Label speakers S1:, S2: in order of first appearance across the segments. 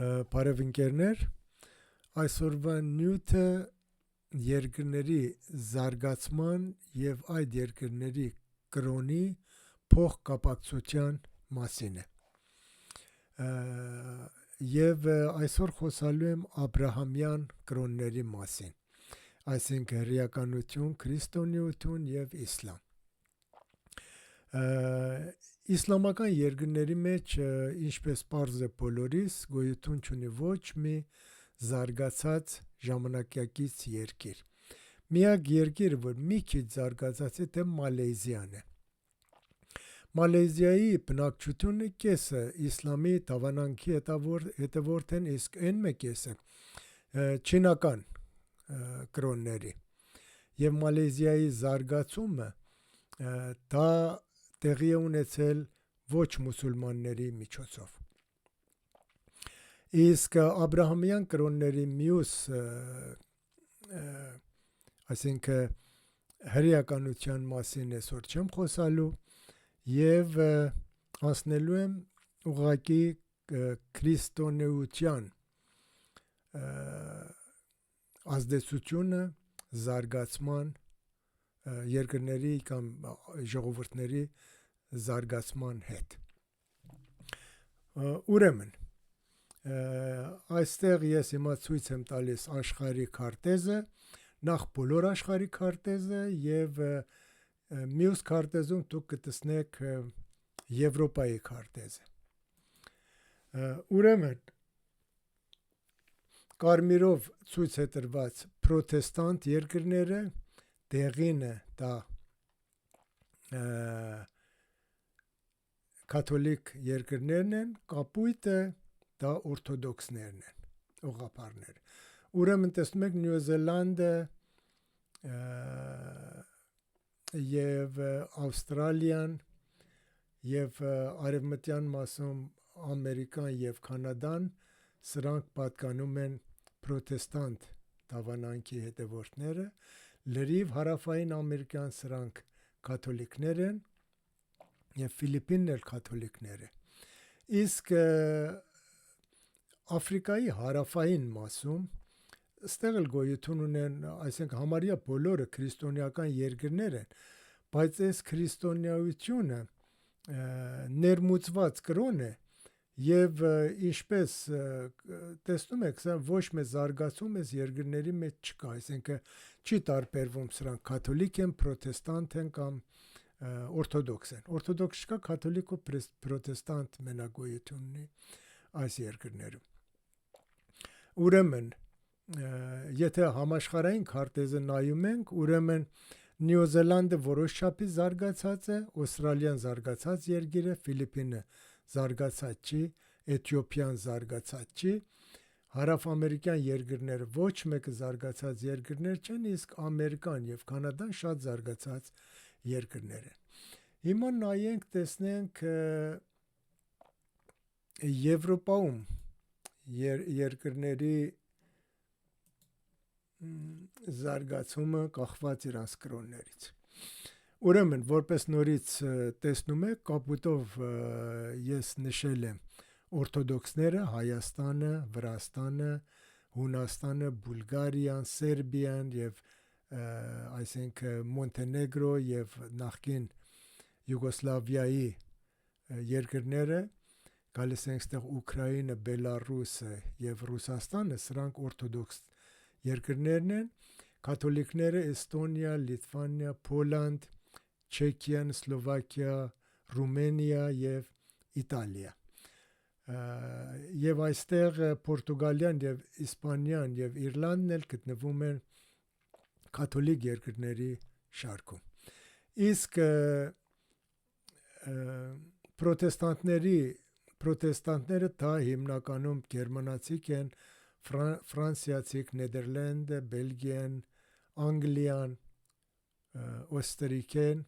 S1: Բարև ընկերներ, այսօրվա նյութը երկրների զարգացման և այդ երկրների կրոնի փոխկապակցության մասին է։ Եվ այսօր խոսալու եմ Աբրահամյան կրոնների մասին, այսինքն հրեականություն, քրիստոնեություն և իսլամ։ Իսլամական երկրների մեջ, ինչպես պարզ է բոլորիս, գոյություն չունի ոչ մի զարգացած ժամանակակից երկիր։ Միակ երկիրը, որ մի քիչ զարգացած է, դա Մալեզիան է։ Մալեզիայի բնակչությունը կեսը իսլամի դավանանքի հետևորդ են, իսկ այն մեկ կեսը չինական կրոնների։ Եվ Մալեզիայի զարգացումը դա տեղի է ունեցել ոչ մուսուլմանների միջոցով։ Իսկ Աբրահամյան կրոնների մյուս, այսինքն հրեականության մասին այսօր չեմ խոսալու և անցնելու եմ ուղղակի քրիստոնեության ազդեցությունը զարգացման երկրների կամ ժողովուրդների զարգացման հետ։ Ուրեմն, այստեղ ես հիմա ցույց եմ տալիս աշխարհի քարտեզը, նախ բոլոր աշխարհի քարտեզը և մյուս քարտեզում դուք կտեսնեք Եվրոպայի քարտեզը։ Ուրեմն, կարմիրով ցույց է տրված պրոտեստանտ երկրները, դեղինը դա կաթոլիկ երկրներն են, կապույտը դա օրթոդոքսներն են, ուղղափառները։ Ուրեմն տեսնում եք Նյու Զելանդը և Ավստրալիան և արևմտյան մասում Ամերիկան և Կանադան, սրանք պատկանում են պրոտեստանտ դավանանքի հետևորդները, լրիվ հարավային Ամերիկան սրանք կաթոլիկներ են և Ֆիլիպինն էլ կաթոլիկներ է։ Իսկ Աֆրիկայի հարավային մասում, ստեղ էլ գոյություն ունեն, այսինքն համարյա բոլորը քրիստոնեական երկրներ են, բայց այս քրիստոնեությունը ներմուծված կրոն է և ինչպես տեսնում եք, սա ոչ մի զարգացում այս երկրների մեջ չկա, այսինքն չի տարբերվում սրանք կաթոլիկ են, պրոտեստանտ են կամ օրթոդոքս են։ Օրթոդոքս չկա, կաթոլիկ ու պրոտեստանտ մենակ գոյություն ունի այս երկրներում։ Ուրեմն, եթե համաշխարհային քարտեզը նայում ենք, ուրեմն Նյու Զելանդը որոշ չափի զարգացած է, Ավստրալիան զարգացած երկիր է, Ֆիլիպինը զարգացած չի, Էթիոպիան զարգացած չի, հարավամերիկյան երկրները ոչ մեկը զարգացած երկրներ չեն, իսկ Ամերիկան և Կանադան շատ զարգացած երկրներ են։ Հիմա նայենք, տեսնենք Եվրոպայում երկրների զարգացումը կախված իրանց կրոններից։ Ուրեմն, որպես նորից տեսնում եք, կապույտով ես նշել եմ օրթոդոքսները, Հայաստանը, Վրաստանը, Հունաստանը, Բուլգարիան, Սերբիան և այսինքն Մոնտենեգրո և նախկին Յուգոսլավիայի երկրները, գալիս ենք ստեղ Ուկրաինը, Բելառուսը և Ռուսաստանը, սրանք օրթոդոքս երկրներն են, կաթոլիկները Էստոնիա, Լիտվանիա, Պոլանդ, Չեքիան, Սլովակիա, Ռումենիա և Իտալիա։ Եվ այստեղ Պորտուգալիան և Իսպանիան և Իռլանդն էլ գտնվում են կաթոլիկ երկրների շարքում։ Իսկ պրոտեստանտները դա հիմնականում գերմանացիք են, ֆրանսիացիք, Նեդերլանդը, Բելգիան, Անգլիան, Օստրիան,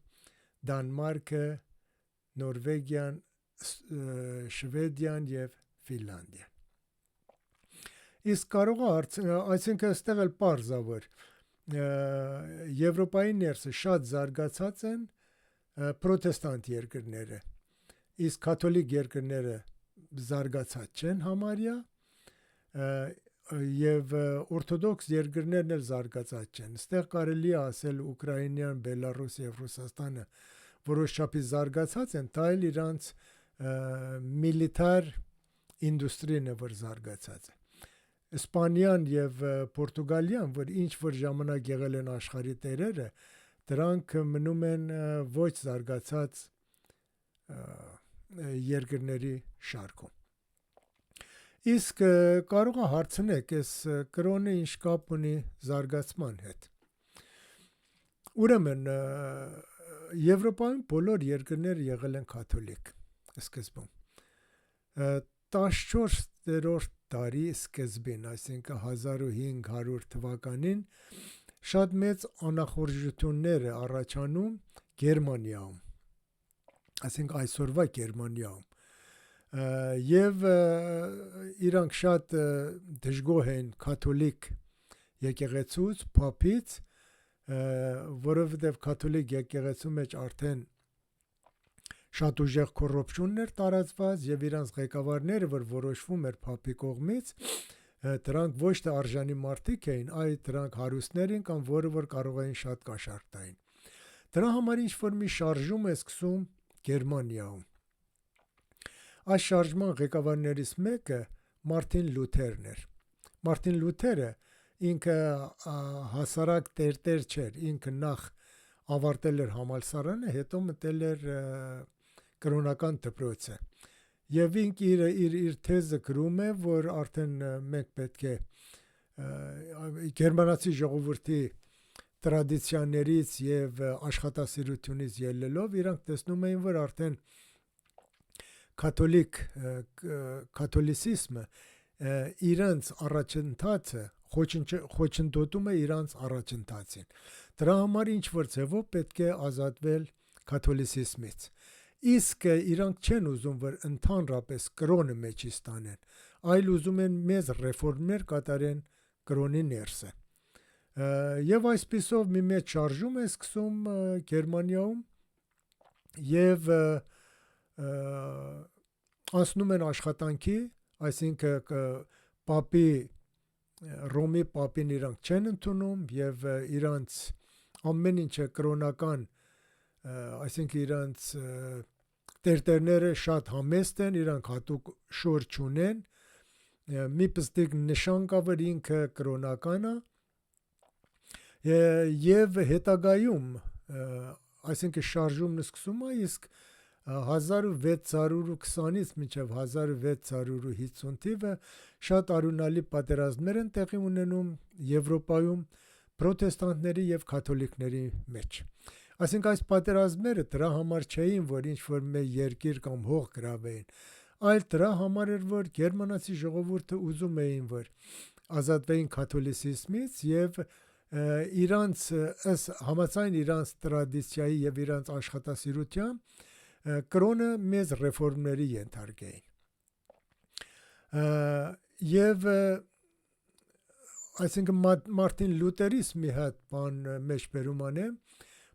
S1: Դանմարկը, Նորվեգիան, Շվեդիան և Ֆինլանդիան։ Իսկ կարող է, այսինքն այստեղ էլ պարզ է, որ Եվրոպայի ներսը շատ զարգացած են պրոտեստանտ երկրները, իսկ կաթոլիկ երկրները զարգացած չեն համարյա, եւ օրթոդոքս երկրներն էլ զարգացած չեն։ Այստեղ կարելի է ասել Ուկրաինան, Բելարուս եւ Ռուսաստանը որոշ չափի զարգացած են, դա էլ իրանց միլիտար ինդուստրիան է, որ զարգացած է։ Իսպանիան եւ Պորտուգալիան, որ ինչ որ ժամանակ եղել են աշխարհի տերերը, դրանք մնում են ոչ զարգացած երկրների շարքում։ Իսկ կարող է հարցնեք, այս կրոնը ինչ կապ ունի զարգացման հետ։ Ուրեմն Եվրոպայում բոլոր երկրները եղել են կաթոլիկ սկզբում։ 14-րդ դարի սկզբին, այսինքն 1500 թվականին շատ մեծ անախորժություններ է առաջանում Գերմանիայում, այսինքն այսօրվա Գերմանիայում, եւ իրանք շատ դժգոհ են կաթոլիկ եկեղեցուց, փափից, որովհետև կաթոլիկ եկեղեցու մեջ արդեն շատ ուժեղ կոռուպցիոններ տարածված եւ իրանց ղեկավարները, որ որոշվում էր փափի կողմից, դրանք ոչ թե արժանի մարդիկ էին, այլ դրանք հարուստներ են կամ որը որ կարող էին շատ կաշառք տային։ Դրա համար ինչ որ մի շարժում է սկսում Գերմանիայում։ Այս շարժման ղեկավարներից մեկը Մարտին Լութերն էր։ Մարտին Լութերը ինքը հասարակ տերտեր չէր, ինքը նախ ավարտել էր համալսարանը, հետո մտել էր կրոնական դպրոցը։ Եվ ինքը իր թեզը գրում է, որ արդեն մենք պետք է գերմանացի ժողովրդի տրադիցիաներից եւ աշխատասիրությունից ելնելով իրանք տեսնում էին, որ արդեն կաթոլիսիզմը իրանց առաջընթացը խոչընդոտում է իրանց առաջընթացին։ Դրա համար ինչ որ ձևով պետք է ազատվել կաթոլիսիզմից։ Իսկ իրանք չեն ուզում, որ ընդհանրապես կրոնը մեջի ստանեն, այլ ուզում են մեծ ռեֆորմներ կատարեն կրոնի ներսը։ Եվ այսպիսով մի մեծ շարժում է սկսում Գերմանիայում եւ անցնում են աշխատանքի, այսինքն պապի Ռոմի պապին իրանք չեն ընդունում եւ իրանց ամեն ինչը կրոնական, այսինքն իրանց տերտերները շատ համեստ են, իրանք հատուկ շոր չունեն, մի պստիկ նշան կա, որ ինքը կրոնական է եւ հետագայում, այսինքն շարժումն սկսում է, իսկ 1620-ից մինչև 1650 թիվը շատ արունալի պատերազմներ են տեղի ունենում Եվրոպայում պրոտեստանտների եւ կաթոլիկների մեջ։ Այսինքն այս պատերազմները դրա համար չէին, որ ինչ-որ մի երկիր կամ հող գրավեին, այլ դրա համար էր, որ գերմանացի ժողովուրդը ուզում էին, որ ազատվեին կաթոլիսիզմից եւ իրանց համաձայն իրանց տրադիցիայի եւ իրանց աշխատասիրության կրոնը մեծ ռեֆորմների ենթարկեին։ Եվ այսինքն Մարտին Լութերից մի հատ բան մեջբերում անեմ,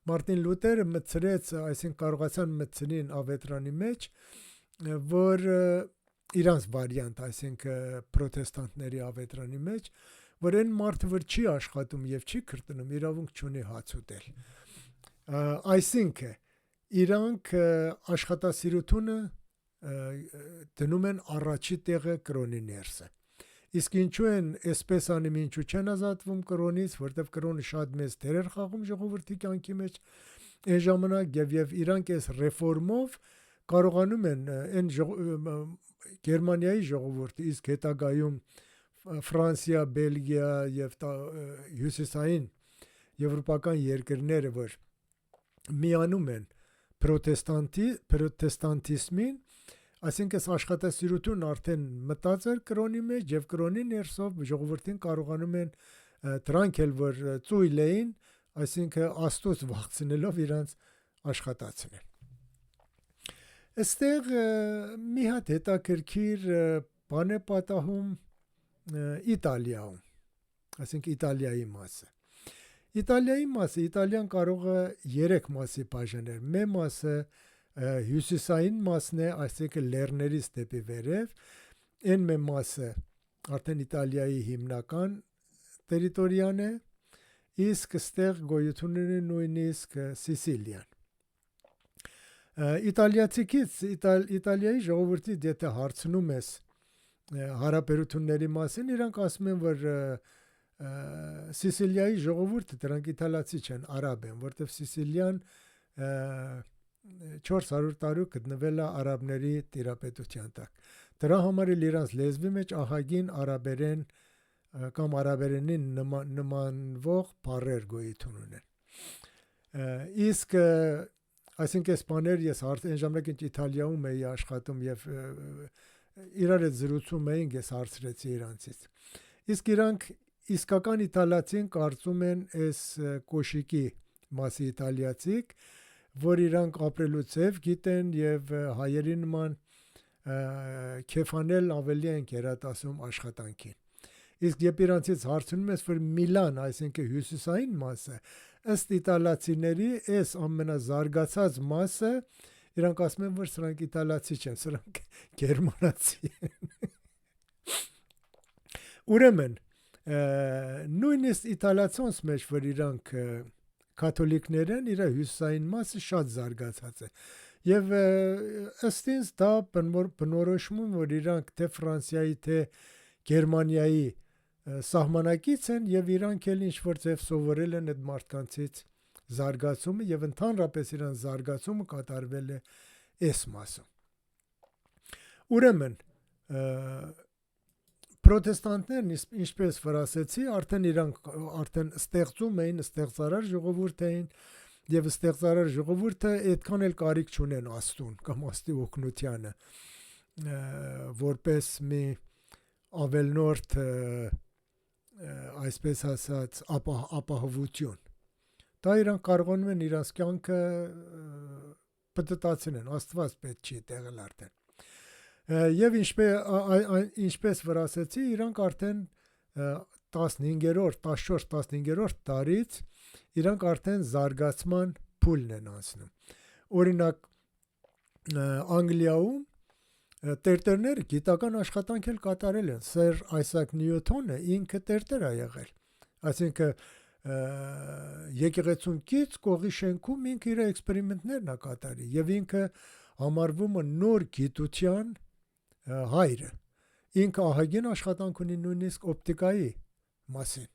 S1: Մարտին Լութերը մտցրեց, այսինքն կարողացան մտցնին ավետրանի մեջ, որ իրանց վարիանտ, այսինքն պրոտեստանտների ավետրանի մեջ, որ այն մարդը, որ չի աշխատում եւ չի քրտնում, իրավունք չունի հաց ուտել։ Այսինքն իրանք աշխատասիրությունը դնում են առաջի տեղը կրոնի ներսը։ Իսկ ինչու են այսպես անում, ինչու չեն ազատվում կրոնից, որտեղ կրոնը շատ մեծ դեր էր խաղում ժողովրդի կյանքի մեջ այն ժամանակ եւ իրանք այս ռեֆորմով կարողանում են այն Գերմանիայի ժողովուրդը, իսկ հետագայում Ֆրանսիա, Բելգիա եւ հյուսիսային եվրոպական երկրները, որ միանում են պրոտեստանտիզմին, այսինքն աշխատասիրությունն արդեն մտած էր կրոնի մեջ եւ կրոնի ներսով ժողովրդին կարողանում են դրանք էլ որ ծույլ էին, այսինքն Աստծոց վախցնելով իրանց աշխատացնել։ Այստեղ մի հատ հետաքրքիր բան է պատահում Իտալիայում, այսինքն Իտալիայի մասը։ Իտալիայի մասը, Իտալիան կարող է 3 մասի բաժանել։ Մեկ մասը հյուսիսային մասն է, այսինքն լեռներից դեպի վերև, այն մեկ մասը, արդեն Իտալիայի հիմնական տերիտորիան է, իսկ ստեղ գոյություն ունի նույնիսկ Սիսիլիան։ Իտալիայի ժողովրդից եթե հարցնում ես հարաբերությունների մասին, իրանք ասում են, որ Սիսիլիայի ժողովուրդը դրանք իտալացի չեն, արաբ են, որտեղ Սիսիլիան 400 տարի գտնվել է արաբների տիրապետության տակ։ Դրա համար էլ իրանց լեզվի մեջ ահագին արաբերեն կամ արաբերենին նմանվող բառեր գոյություն ունեն։ Իսկ այսինքն այս բաներ ես այն ժամանակ Իտալիայում էի աշխատում եւ իրար հետ զրուցում էինք, ես հարցրեցի իրանցից։ Իսկ իրանք իսկական իտալացին կարծում են այս կոշիկի մասի իտալիացիք, որ իրանք ապրելու ձև գիտեն եւ հայերի նման քեֆանել ավելի են կերատասում աշխատանքին։ Իսկ երբ իրանցից հարցնում ես, որ Միլան, այսինքն հյուսիսային մասը, ըստ իտալացիների այս ամենազարգացած մասը, իրանք ասում են, որ սրանք իտալացի չեն, սրանք գերմանացի են։ Ուրեմն, նույնիսկ իտալացոնց մեջ, որ իրանք կաթոլիկներ են, իր հյուսիսային մասը շատ զարգացած է։ Եվ ըստ ինձ դա բնորոշում են, որ իրանք թե Ֆրանսիայի, թե Գերմանիայի սահմանակից են եւ իրանք էլ ինչ-որ ձև սովորել են այդ մարդկանցից զարգացումը եւ ընդհանրապես իրանք զարգացումը կատարվել է այս մասում։ Ուրեմն պրոտեստանտներն, ինչպես որ ասեցի, արդեն ստեղծում էին, ստեղծարար ժողովուրդ էին եւ ստեղծարար ժողովուրդը այդքան էլ կարիք չունեն աստուն կամ աստի օգնությանը, որպես մի ավելնորդ այսպես ասած ապահովություն։ Դա իրանք կարողանում են իրանց կյանքը պտտացնեն, Աստված պետք չի տեղել արդեն։ Եվ ինչպես որ ասեցի, իրանք արդեն 14-15-րդ տարից իրանք արդեն զարգացման փուլն են անցնում։ Օրինակ Անգլիայում տերտերները գիտական աշխատանք էլ կատարել են։ Սեր Այսակ Նյութոնը ինքը տերտեր է եղել։ Այսինքն եկեղեցուն կից կողի շենքում ինքը իր էքսպերիմենտներն է կատարի եւ ինքը համարվում է նոր գիտության հայրը։ Ինքը ահագին աշխատանք ունի նույնիսկ օպտիկայի մասին։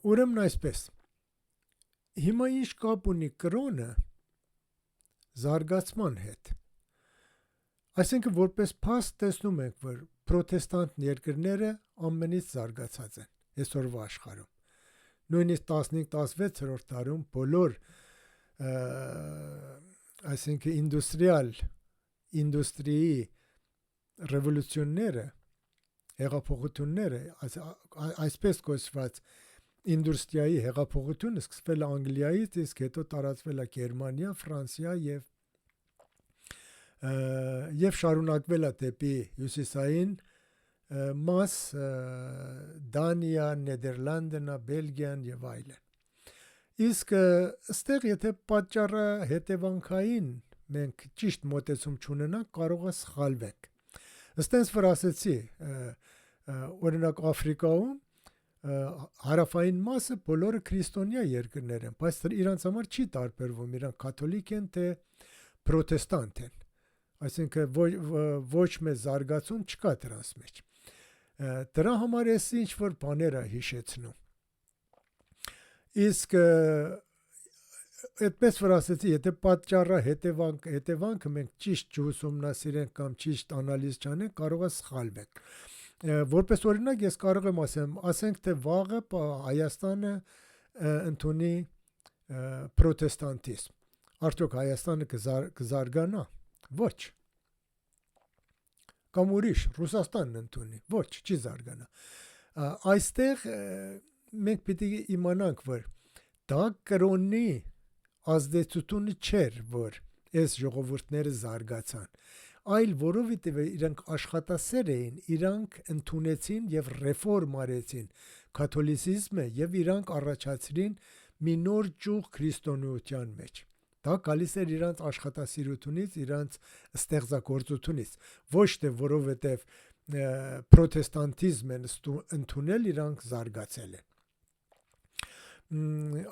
S1: Ուրեմն այսպես։ Հիմա ինչ կապ ունի կրոնը զարգացման հետ։ Այսինքն որպես փաստ տեսնում ենք, որ պրոտեստանտ երկրները ամենից զարգացած են այսօրվա աշխարհում։ Նույնիսկ 15-16-րդ դարում բոլոր այսինքն ինդուստրիայի ռևոլյուցիոնները, հեղափոխությունները, այսպես կոչված ինդուստրիայի հեղափոխությունը սկսվել է Անգլիայից, իսկ հետո տարածվել է Գերմանիա, Ֆրանսիա եւ շարունակվել է դեպի հյուսիսային մաս, Դանիա, Նեդերլանդը, Բելգիան եւ այլն։ Իսկ ստեղ եթե պատճառը հետևանքային մենք ճիշտ մոտեցում չունենանք, կարող է սխալվենք։ Ըստենց որ ասեցի, օրինակ Աֆրիկայում հարավային մասը բոլորը քրիստոնյա երկրներ են, բայց իրանց համար չի տարբերվում, իրանք կաթոլիկ են թե պրոտեստանտ են։ Այսինքն ոչ մեծ զարգացում չկա դրանց մեջ։ Դրա համար էս ինչ որ բաներ է հիշեցնում։ Իսկ այդպես որ ասեցի, եթե պատճառը հետևանքը մենք ճիշտ չուսումնասիրենք կամ ճիշտ անալիզ չանենք, կարող է սխալվենք։ Որպես օրինակ ես կարող եմ ասենք թե վաղը Հայաստանը ընդունի պրոտեստանտիզմ։ Արդյոք Հայաստանը կզարգանա։ Ոչ։ Կամ ուրիշ Ռուսաստանն ընդունի։ Ոչ, չի զարգանա։ Այստեղ մենք պիտի իմանանք, որ դա կրոնի ազդեցությունը չէր, որ այս ժողովուրդները զարգացան, այլ որովհետև իրանք աշխատասեր էին, իրանք ընդունեցին եւ ռեֆորմ արեցին կաթոլիցիզմը եւ իրանք առաջացրին մի նոր ճյուղ քրիստոնեության մեջ։ դա գալիս էր իրանց աշխատասիրությունից, իրանց ստեղծագործությունից, ոչ թե որովհետև պրոտեստանտիզմ են ընդունել, իրանք զարգացել են։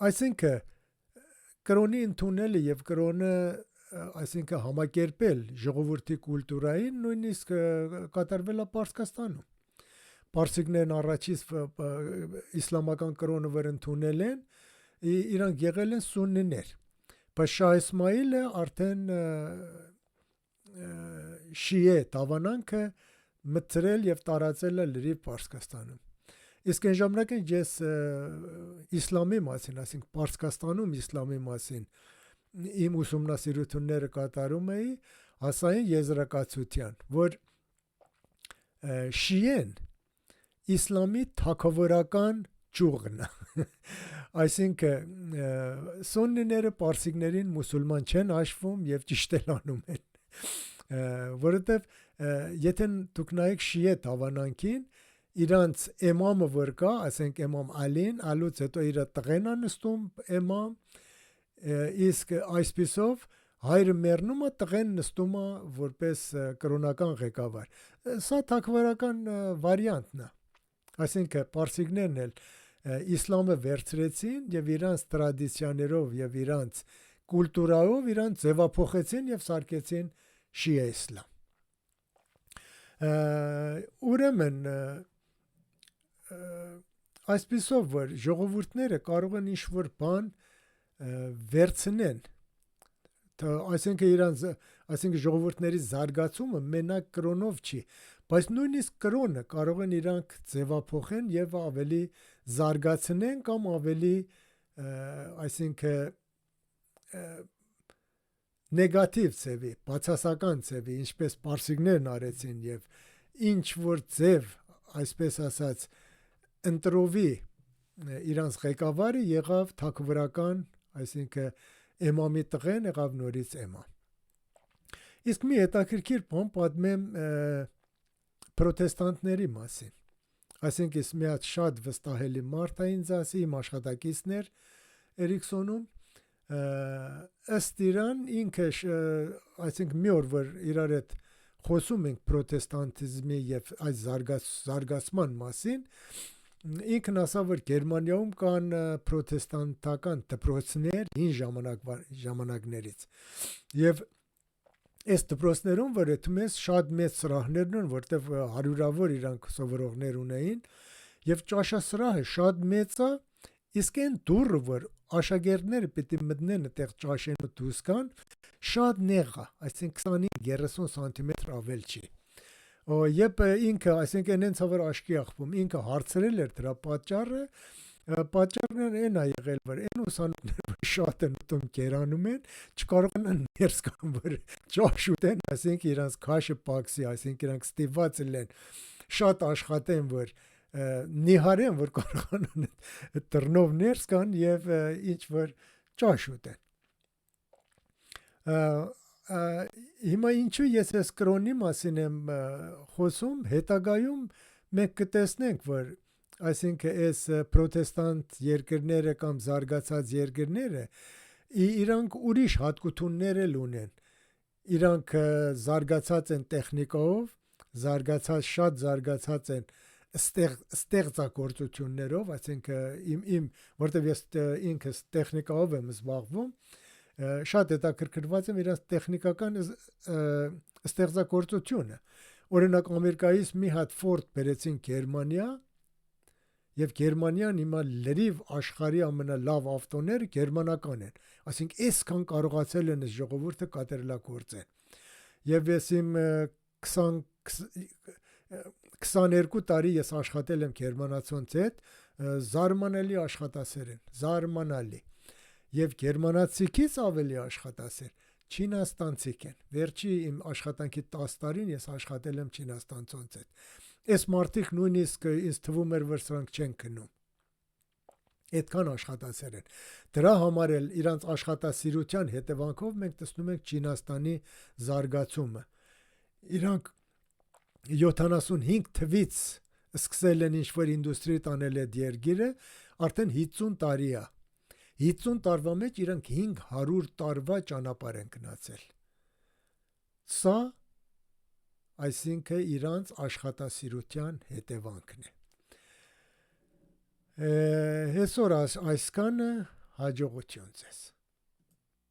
S1: Այսինքն կրոնի ընդունելը եւ կրոնը այսինքն համակերպել ժողովրդի կուլտուրային նույնիսկ կատարվել է Պարսկաստանում։ Պարսիկներն առաջից իսլամական կրոնը վեր ընդունել են, իրանք եղել են սուննիներ, բայց Շահ Իսմայիլը արդեն շիե դավանանքը մտցրել եւ տարածել է լրիվ Պարսկաստանում։ Իսկ այն ժամանակին ես իսլամի մասին, այսինքն Պարսկաստանում իսլամի մասին իմ ուսումնասիրությունները կատարում էի, հասային եզրակացության, որ շիեն իսլամի թագավորական ճյուղն է։ Այսինքն սուննիները պարսիկներին մուսուլման չեն հաշվում եւ ճիշտ էլ անում են, որովհետեւ եթե դուք նայեք շիե դավանանքին, իրանց էմամը որ կա, ասենք էմամ Ալին, ալուց հետո իր տղեն է նստում էմամ, իսկ այսպիսով հայրը մեռնում է, տղեն նստում է որպես կրոնական ղեկավար։ Սա թագավորական վարիանտն է։ Այսինքն պարսիկներն էլ իսլամը վերցրեցին եւ իրանց տրադիցիաներով եւ իրանց կուլտուրայով իրանց ձևափոխեցին եւ սարքեցին շիա իսլամ։ Ուրեմն այսպիսով որ ժողովուրդները կարող են ինչ-որ բան վերցնեն, այսինքն իրանց, այսինքն ժողովուրդների զարգացումը մենակ կրոնով չի, բայց նույնիսկ կրոնը կարող են իրանք ձևափոխեն եւ ավելի զարգացնեն կամ ավելի այսինքն նեգատիվ ձևի, բացասական ձևի, ինչպես պարսիկներն արեցին եւ ինչ որ ձև, այսպես ասած, ընտրովի իրանց ղեկավարը եղավ թագավորական, այսինքն էմամի տղեն եղավ նորից էմամ։ Իսկ մի հետաքրքիր բան պատմեմ պրոտեստանտների մասին։ Այսինքն ես մի հատ շատ վստահելի մարդ է ինձ ասի, իմ աշխատակիցներ Էրիքսոնում, ըստ իրան ինքը, այսինքն մի օր որ իրար հետ խոսում ենք պրոտեստանտիզմի եւ այս զարգացման մասին, ինքն ասա, որ Գերմանիայում կան պրոտեստանտական դպրոցներ հին ժամանակներից եւ այս դպրոցներում որ դու շատ մեծ սրահներ ունեն, որտեղ հարյուրավոր իրանք սովորողներ ունեին եւ ճաշասրահը շատ մեծ է, իսկ այն դուռը որ աշակերտները պիտի մտնեն այդտեղ ճաշեն ու դուրս գան, շատ նեղ է, այսինքն 25-30 սանտիմետր ավել չի։ Եբ ինքը, այսինքն հենց որ աշկի աղբում, ինքը հարցրել էր դրա պատճառն այն է եղել, որ այն ուսանողները շատ են ուտում կերանում են, չկարողանան ներս գան, որ ճաշ ուտեն, այսինքն իրանց քաշը պակսի, այսինքն իրանք ստիպված են շատ աշխատեն, որ նիհարեն, որ կարողանան դռնով ներս գան եւ ինչ որ ճաշ ուտեն։ Հիմա ինչու ես այս կրոնի մասին եմ խոսում, հետագայում մենք կտեսնենք, որ այսինքն այս պրոտեստանտ երկրները կամ զարգացած երկրները իրանք ուրիշ հատկություններ էլ ունեն։ Իրանք զարգացած են տեխնիկայով, շատ զարգացած են ստեղծագործություններով, այսինքն որտեղ ես ինքս տեխնիկայով եմ զբաղվում, շատ հետաքրքրված եմ իրանց տեխնիկական ստեղծագործությունը։ Օրինակ Ամերիկայից մի հատ Ford բերեցին Գերմանիա եւ Գերմանիան հիմա լրիվ աշխարհի ամենալավ ավտոները գերմանական են։ Այսինքն այսքան կարողացել են ժողովուրդը կատարելագործել։ Եվ ես իմ 22 տարի ես աշխատել եմ գերմանացոնց հետ, զարմանալի աշխատասեր են, զարմանալի։ Եվ գերմանացիքից ավելի աշխատասեր չինաստանցիք են։ Վերջի իմ աշխատանքի 10 տարին ես աշխատել եմ չինաստանցոնց հետ։ Այս մարդիկ նույնիսկ ինձ թվում էր, որ սրանք չեն քնում։ Այդքան աշխատասեր են։ Դրա համար էլ իրանց աշխատասիրության հետևանքով մենք տեսնում ենք Չինաստանի զարգացումը։ Իրանք 75 թվից սկսել են ինչ-որ ինդուստրի տանել այդ երկիրը, արդեն 50 տարի է։ 50 տարվա մեջ իրանք 500 տարվա ճանապարհ են գնացել։ Սա այսինքն իրանց աշխատասիրության հետևանքն է։ Այսօր այսքանը, հաջողություն ձեզ։